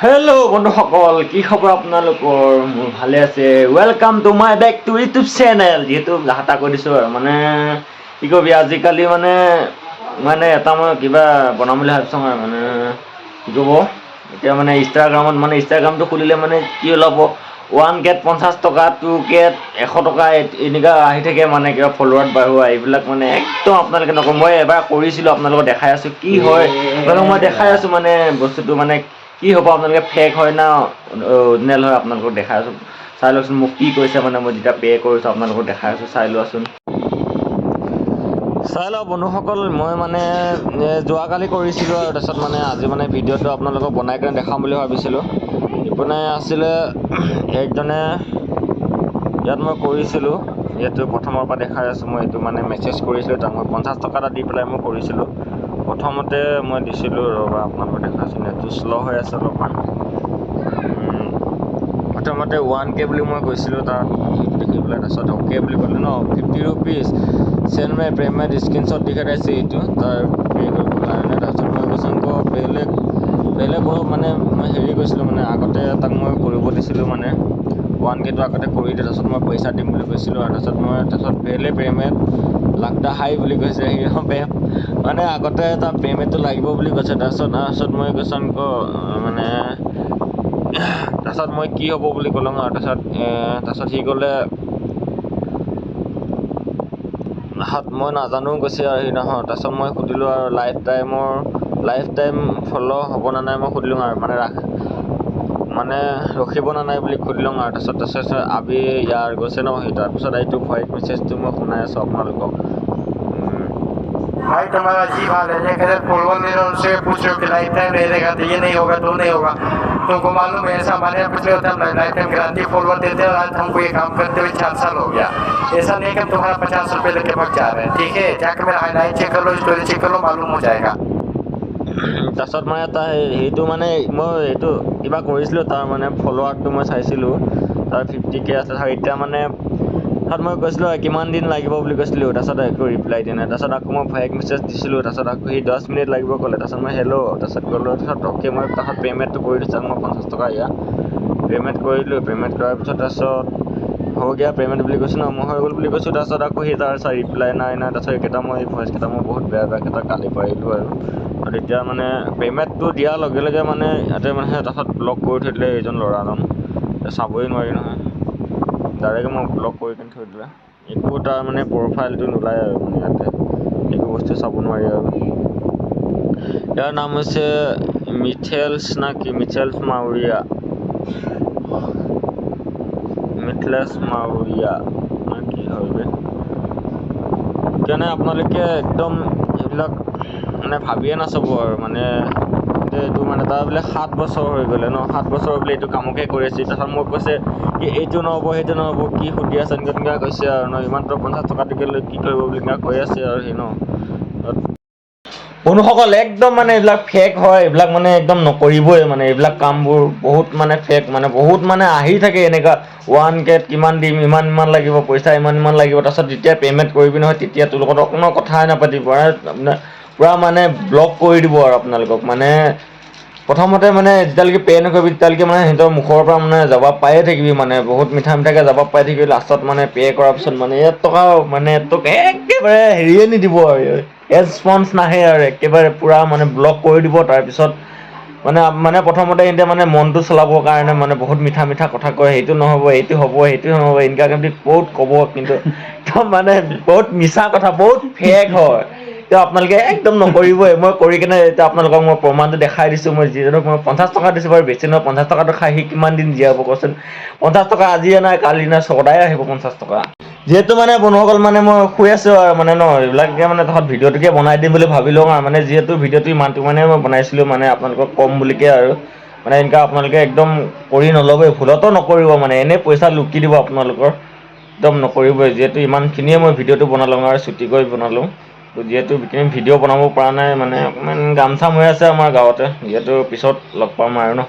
Hello' বন্ধুসকল, কি খবৰ আপোনালোকৰ? মোৰ ভালে আছে। Welcome to my back to YouTube channel. যিহেতু হাতা কৈ দিছোঁ আৰু কি কবি আজিকালি মানে এটা মই কিবা বনাম বুলি ভাবিছোঁ আৰু কি ক'ব এতিয়া ইনষ্টাগ্ৰামটো খুলিলে কি ওলাব 1K 50 টকা, 2K 100 টকা এনেকুৱা আহি থাকে কিবা ফলোৱাৰ্ড বাঢ়োৱা এইবিলাক একদম আপোনালোকে নকওঁ। মই এবাৰ কৰিছিলোঁ, আপোনালোকক দেখাই আছোঁ কি হয়। মই দেখাই আছোঁ বস্তুটো কি হ'ব, আপোনালোকে ফেক হয় না অৰিজিনেল হয় আপোনালোকক দেখাই আছোঁ। চাই লওকচোন মোক কি কৈছে মই যেতিয়া পে' কৰিছোঁ আপোনালোকক দেখাই আছোঁ, চাই লোৱাচোন। চাই লওক বন্ধুসকল, মই যোৱাকালি কৰিছিলোঁ আৰু তাৰপিছত আজি ভিডিঅ'টো আপোনালোকক বনাই কিনে দেখাম বুলি ভাবিছিলোঁ। ইপিনে আছিলে একজনে ইয়াত মই কৰিছিলোঁ, যিহেতু প্ৰথমৰ পৰা দেখাই আছোঁ। মই এইটো মেছেজ কৰিছিলোঁ তাক, মই 50 টকা এটা দি পেলাই মই কৰিছিলোঁ। প্ৰথমতে মই দিছিলোঁ, ৰ'বা আপোনালোকক দেখাইছোঁ। নেটটো শ্ল' হৈ আছে অলপমান। প্ৰথমতে 1K বুলি মই কৈছিলোঁ তাত, সেইটো দেখি পেলাই তাৰপিছত অ'কে বুলি ক'লে ন, 50 ৰুপিজ চেণ্ড মাই পে'মেণ্ট স্ক্ৰীনশ্বট দি আছে এইটো তাৰ পে' কৰিবৰ কাৰণে। তাৰপিছত মই কৈছোঁ বেলেগ মই হেৰি কৈছিলোঁ আগতে তাক মই কৰিব দিছিলোঁ 1Kটো আগতে কৰি দিয়ে, তাৰপিছত মই পইচা দিম বুলি কৈছিলোঁ। আৰু তাৰপিছত বেলে পে'মেণ্ট লাগতা হাই বুলি কৈছে সি, আগতে তাৰ পে'মেণ্টটো লাগিব বুলি কৈছে। তাৰপিছত মই কৈছোঁ তাৰপিছত মই কি হ'ব বুলি ক'লোঁ আৰু তাৰপিছত সি ক'লে মই নাজানো কৈছে আৰু সি নহয়। তাৰপিছত মই সুধিলোঁ আৰু লাইফ টাইম ফ'ল' হ'ব নে নাই মই সুধিলোঁ আৰু ৰখিব নে নাই বুলি সুধিলোঁ আৰু তাৰপিছত আবি ইয়াৰ গৈছে ন সি। তাৰপিছত এইটো ভইচ মেছেজটো মই শুনাই আছোঁ আপোনালোকক। भाई तुम्हारा अजीब हाल है। अगर फॉलोअर मेरे उनसे पूछ रहे हो कि लाइफ टाइम रहेगा तो ये नहीं होगा, तो नहीं होगा। तुमको मालूम है ऐसा हमारे यहाँ पिछले होता है लाइफ टाइम गारंटी फॉलोअर देते हैं। आज हमको ये काम करते हुए 4 साल हो गया। ऐसा नहीं कि हम तुम्हारा 50 रुपये लेके भाग जा रहे हैं, ठीक है। जाकर मेरा हाईलाइट चेक कर लो, स्टोरी चेक कर लो, मालूम हो जाएगा। তাৰপিছত সেইটো মই এইটো কিবা কৰিছিলোঁ, তাৰ ফলোৱাৰটো মই চাইছিলোঁ, তাৰ 50K আছে। এতিয়া তাত মই কৈছিলোঁ কিমান দিন লাগিব বুলি কৈছিলোঁ। তাৰপিছত একো ৰিপ্লাই দিয়া নাই। তাৰপিছত আকৌ মই ভয়েক মেছেজ দিছিলোঁ। তাৰপিছত আকৌ সি 10 মিনিট লাগিব ক'লে। তাৰপিছত মই হেল্ল' তাৰপিছত ক'লোঁ। তাৰপিছত অ'কে মই পে'মেণ্টটো কৰি দিছোঁ। মই 50 টকা পে'মেণ্ট কৰিলোঁ। পে'মেণ্ট কৰাৰ পিছত হৈ গ'ল পে'মেণ্ট বুলি কৈছোঁ ন, মই হৈ গ'ল বুলি কৈছোঁ। তাৰপিছত আকৌ সি ৰিপ্লাই নাই। তাৰপিছত মই ভইচ কেইটা মই বহুত বেয়া গালি পাৰিলোঁ আৰু তেতিয়া পে'মেণ্টটো দিয়াৰ লগে লগে ইয়াতে তাৰপিছত ব্লক কৰি থৈ দিলে এইজন ল'ৰাজন। চাবই নোৱাৰি নহয়, ডাইৰেক্ট মই ব্লক কৰি কিনে থৈ দিলে। একো তাৰ প্ৰফাইলটো নোলায় আৰু ইয়াতে একো বস্তু চাব নোৱাৰি আৰু। ইয়াৰ নাম হৈছে মিথেলছ মাউৰীয়া কি হয় সেইকাৰণে আপোনালোকে একদম এইবিলাক ভাবিয়ে নাচাব আৰু এইটো তাৰ বোলে 7 বছৰ হৈ গ'লে ন, 7 বছৰ বোলে এইটো কামকে কৰি আছে। তাৰপিছত মোক কৈছে কি এইটো নহ'ব সেইটো নহ'ব, কি সুধি আছে এনেকুৱা কৈছে আৰু ইমান 50 টকাটোকে লৈ কি কৰিব বুলি কৈ আছে আৰু সি ন। বন্ধুসকল একদম এইবিলাক ফেক হয়, এইবিলাক একদম নকৰিবই। এইবিলাক কামবোৰ বহুত ফেক, বহুত আহি থাকে এনেকুৱা 1K কিমান দিম, ইমান লাগিব পইচা, ইমান লাগিব। তাৰপিছত যেতিয়া পে'মেণ্ট কৰিবি নহয় তেতিয়া তোৰ লগত অকণো কথাই নাপাতিব, পূৰা ব্লক কৰি দিব আৰু আপোনালোকক। প্ৰথমতে যেতিয়ালৈকে পে' নকৰিবি তেতিয়ালৈকে সিহঁতৰ মুখৰ পৰা জবাব পায়ে থাকিবি, বহুত মিঠাকৈ জবাব পাই থাকিবি। লাষ্টত পে' কৰাৰ পিছত টকা তোক একেবাৰে হেৰিয়ে নিদিব আৰু ৰেছপন্স নাহে আৰু একেবাৰে পূৰা ব্লক কৰি দিব। তাৰপিছত প্ৰথমতে সিহঁতে মনটো চলাবৰ কাৰণে বহুত মিঠা কথা কয়, সেইটো নহ'ব এইটো হ'ব, সেইটো নহ'ব, এনেকুৱা বহুত ক'ব। কিন্তু একদম বহুত মিছা কথা, বহুত ফেক হয়। আপোনালোকে একদম নকৰিবই। মই কৰি কিনে এতিয়া আপোনালোকক মই প্ৰমাণটো দেখাই দিছোঁ। মই যিজনক মই 50 টকা দিছোঁ বাৰু, বেছি নহয় 50 টকাটো খাই সি কিমান দিন জীয়াব কচোন। 50 টকা আজিয়ে নাই কালি নাই সদায় আহিব 50 টকা। যিহেতু বন্ধুসকল মই শুই আছোঁ আৰু ন, এইবিলাকে তহঁত ভিডিঅ'টোকে বনাই দিম বুলি ভাবি লওঁ আৰু যিহেতু ভিডিঅ'টো ইমানটো মই বনাইছিলোঁ আপোনালোকক ক'ম বুলিকে আৰু এনেকুৱা আপোনালোকে একদম কৰি নল'বই, ভুলতো নকৰিব। এনেই পইচা লুটি দিব আপোনালোকৰ, একদম নকৰিবই। যিহেতু ইমানখিনিয়ে মই ভিডিঅ'টো বনালোঁ আৰু ছুটিকৈ বনালোঁ। যিহেতু ভিডিঅ' বনাব পৰা নাই অকণমান গাম চাম হৈ আছে আমাৰ গাঁৱতে। যিহেতু পিছত লগ পাম আৰু ন।